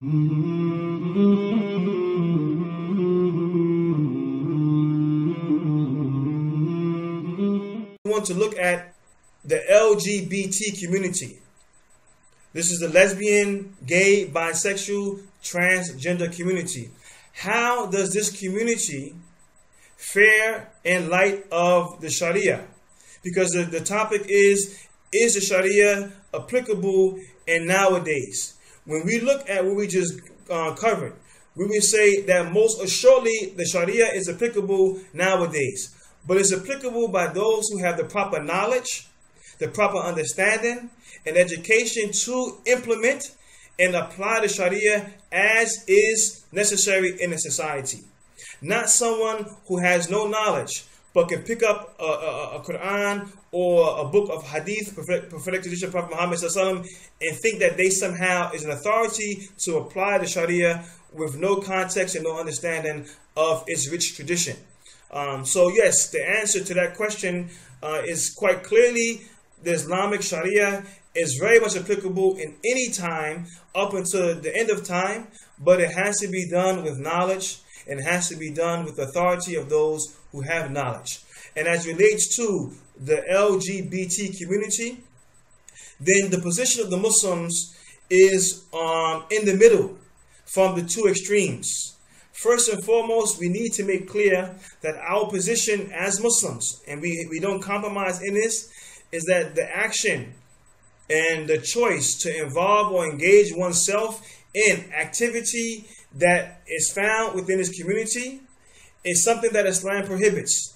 Want to look at the LGBT community. This is the lesbian, gay, bisexual, transgender community. How does this community fare in light of the Sharia? Because the topic is the Sharia applicable in nowadays? When we look at what we just covered, we will say that most assuredly the Sharia is applicable nowadays. But it's applicable by those who have the proper knowledge, the proper understanding, and education to implement and apply the Sharia as is necessary in a society. Not someone who has no knowledge but can pick up a Quran or a book of Hadith, prophetic tradition of Prophet Muhammad ﷺ, and think that they somehow is an authority to apply the Sharia with no context and no understanding of its rich tradition. So yes, the answer to that question is quite clearly the Islamic Sharia is very much applicable in any time up until the end of time, but it has to be done with knowledge and it has to be done with the authority of those who have knowledge. And as relates to the LGBT community, then the position of the Muslims is in the middle from the two extremes. First and foremost, we need to make clear that our position as Muslims, and we don't compromise in this, is that the action and the choice to involve or engage oneself in activity that is found within this community is something that Islam prohibits.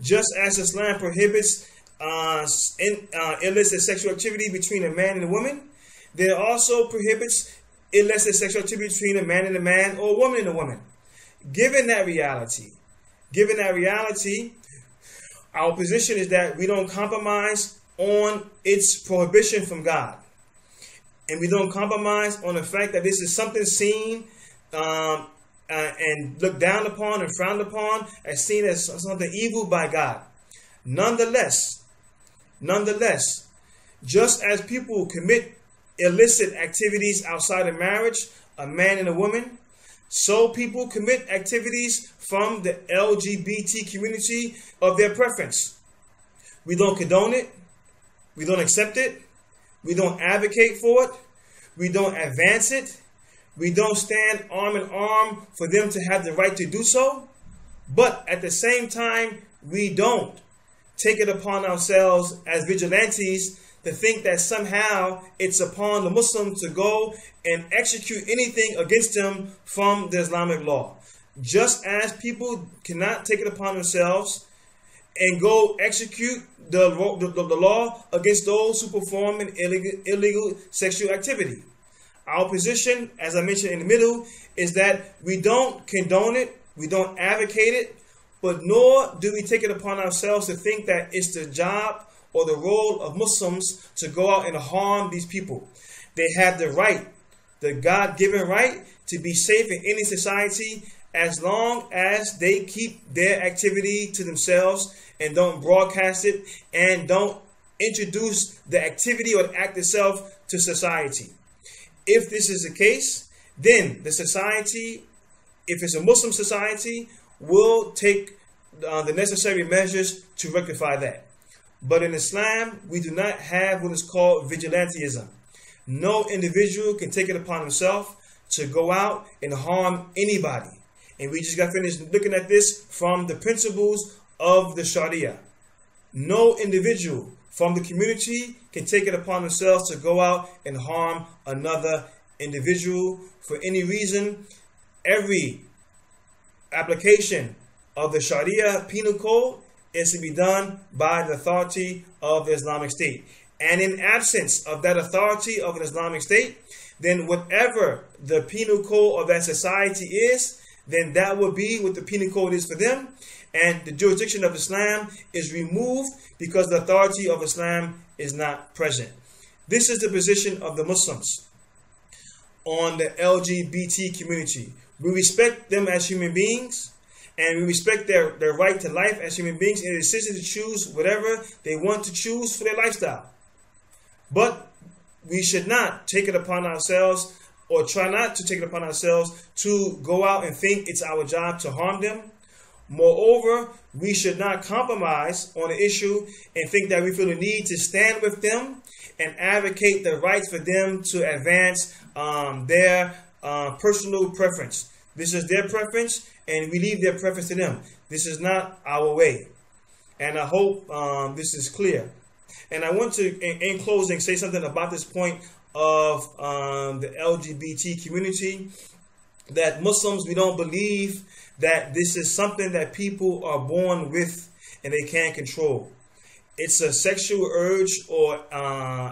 Just as Islam prohibits illicit sexual activity between a man and a woman, then it also prohibits illicit sexual activity between a man and a man or a woman and a woman. Given that reality, our position is that we don't compromise on its prohibition from God. And we don't compromise on the fact that this is something seen and looked down upon and frowned upon as seen as something evil by God. Nonetheless, just as people commit illicit activities outside of marriage, a man and a woman, so people commit activities from the LGBT community of their preference. We don't condone it. We don't accept it. We don't advocate for it. We don't advance it. We don't stand arm in arm for them to have the right to do so. But at the same time, we don't take it upon ourselves as vigilantes to think that somehow it's upon the Muslim to go and execute anything against them from the Islamic law. Just as people cannot take it upon themselves and go execute the law against those who perform an illegal sexual activity. Our position, as I mentioned in the middle, is that we don't condone it, we don't advocate it, but nor do we take it upon ourselves to think that it's the job or the role of Muslims to go out and harm these people. They have the right, the God-given right, to be safe in any society as long as they keep their activity to themselves and don't broadcast it and don't introduce the activity or the act itself to society. If this is the case, then the society, if it's a Muslim society, will take the necessary measures to rectify that. But in Islam, we do not have what is called vigilantism. No individual can take it upon himself to go out and harm anybody. And we just got finished looking at this from the principles of the Sharia. No individual from the community can take it upon themselves to go out and harm another individual for any reason. Every application of the Sharia penal code is to be done by the authority of the Islamic State. And in absence of that authority of an Islamic State, then whatever the penal code of that society is, then that will be what the penal code is for them. And the jurisdiction of Islam is removed because the authority of Islam is not present. This is the position of the Muslims on the LGBT community. We respect them as human beings, and we respect their right to life as human beings and their decision to choose whatever they want to choose for their lifestyle. But we should not take it upon ourselves or try not to take it upon ourselves to go out and think it's our job to harm them. Moreover, we should not compromise on the issue and think that we feel the need to stand with them and advocate the rights for them to advance their personal preference. This is their preference, and we leave their preference to them. This is not our way. And I hope this is clear. And I want to, in closing, say something about this point of the LGBT community, that Muslims, we don't believe that this is something that people are born with and they can't control. It's a sexual urge, or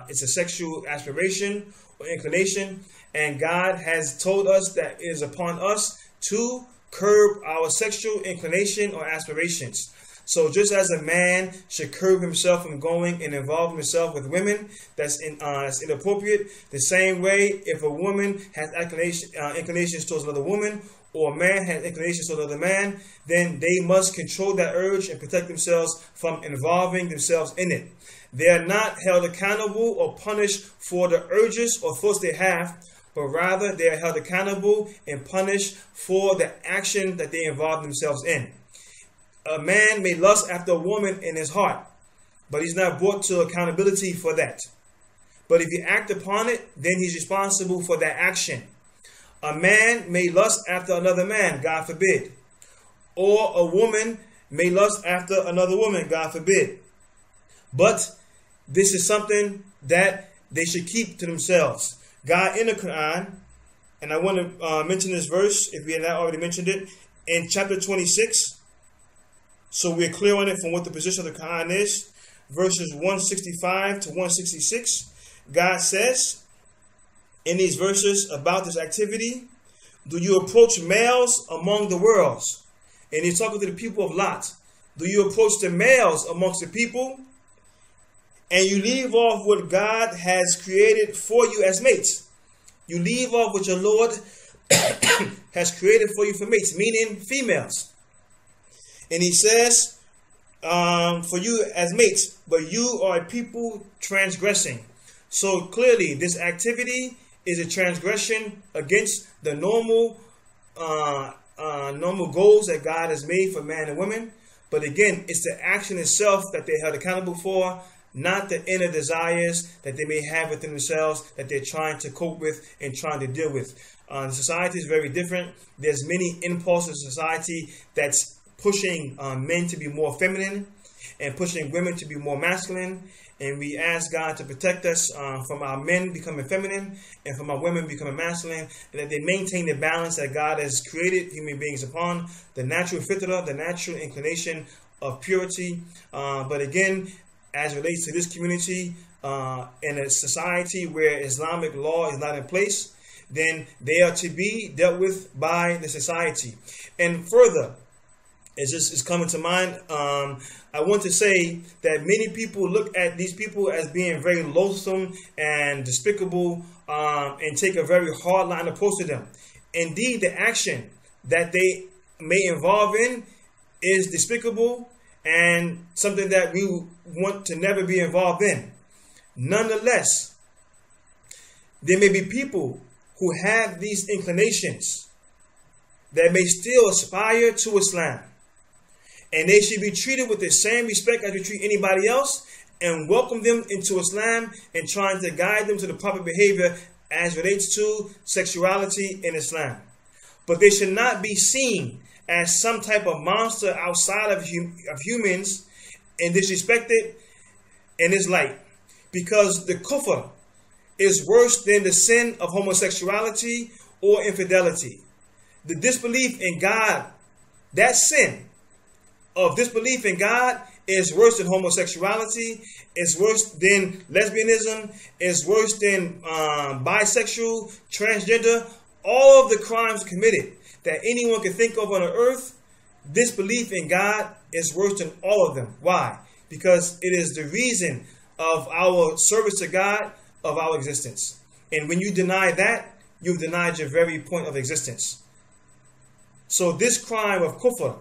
it's a sexual aspiration or inclination, and God has told us that it is upon us to curb our sexual inclination or aspirations. So just as a man should curb himself from going and involving himself with women that's inappropriate, the same way if a woman has inclinations towards another woman, or a man has inclinations towards another man, then they must control that urge and protect themselves from involving themselves in it. They are not held accountable or punished for the urges or thoughts they have, but rather they are held accountable and punished for the action that they involve themselves in. A man may lust after a woman in his heart, but he's not brought to accountability for that. But if he act upon it, then he's responsible for that action. A man may lust after another man, God forbid. Or a woman may lust after another woman, God forbid. But this is something that they should keep to themselves. God in the Quran, and I want to mention this verse, if we had not already mentioned it, in chapter 26, so we're clear on it from what the position of the Quran is, verses 165 to 166, God says in these verses about this activity, do you approach males among the worlds? And he's talking to the people of Lot. Do you approach the males amongst the people, and you leave off what God has created for you as mates? You leave off what your Lord has created for you for mates, meaning females. And he says, for you as mates, but you are a people transgressing. So clearly, this activity is a transgression against the normal goals that God has made for man and women. But again, it's the action itself that they're held accountable for, not the inner desires that they may have within themselves that they're trying to cope with and trying to deal with. Society is very different. There's many impulses in society that's pushing men to be more feminine and pushing women to be more masculine. And we ask God to protect us from our men becoming feminine and from our women becoming masculine, and that they maintain the balance that God has created human beings upon, the natural fitrah, the natural inclination of purity. But again, as it relates to this community, in a society where Islamic law is not in place, then they are to be dealt with by the society. And further, it's coming to mind, I want to say that many people look at these people as being very loathsome and despicable, and take a very hard line approach to them. Indeed, the action that they may involve in is despicable and something that we want to never be involved in. Nonetheless, there may be people who have these inclinations that may still aspire to Islam. And they should be treated with the same respect as we treat anybody else, and welcome them into Islam and trying to guide them to the proper behavior as relates to sexuality in Islam. But they should not be seen as some type of monster outside of humans and disrespected in this light. Because the kufr is worse than the sin of homosexuality or infidelity. The disbelief in God, that sin of disbelief in God, is worse than homosexuality, is worse than lesbianism, is worse than bisexual, transgender, all of the crimes committed that anyone can think of on the earth. Disbelief in God is worse than all of them. Why? Because it is the reason of our service to God, of our existence. And when you deny that, you've denied your very point of existence. So this crime of kufr,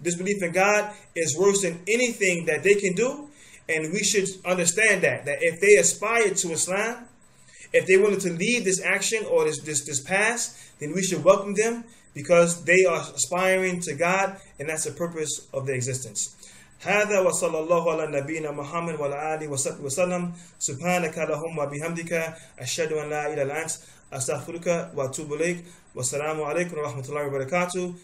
disbelief in God, is worse than anything that they can do. And we should understand that if they aspire to Islam, If they're willing to leave this action or this past, then we should welcome them, because they are aspiring to God, and that's the purpose of their existence. هذا وصلى الله على نبينا محمد وعلى آله وصحبه وسلم. سبحانك اللهم وبحمدك أشهد أن لا إله إلا أنت أستغفرك وأتوب إليك. والسلام عليكم ورحمة الله وبركاته.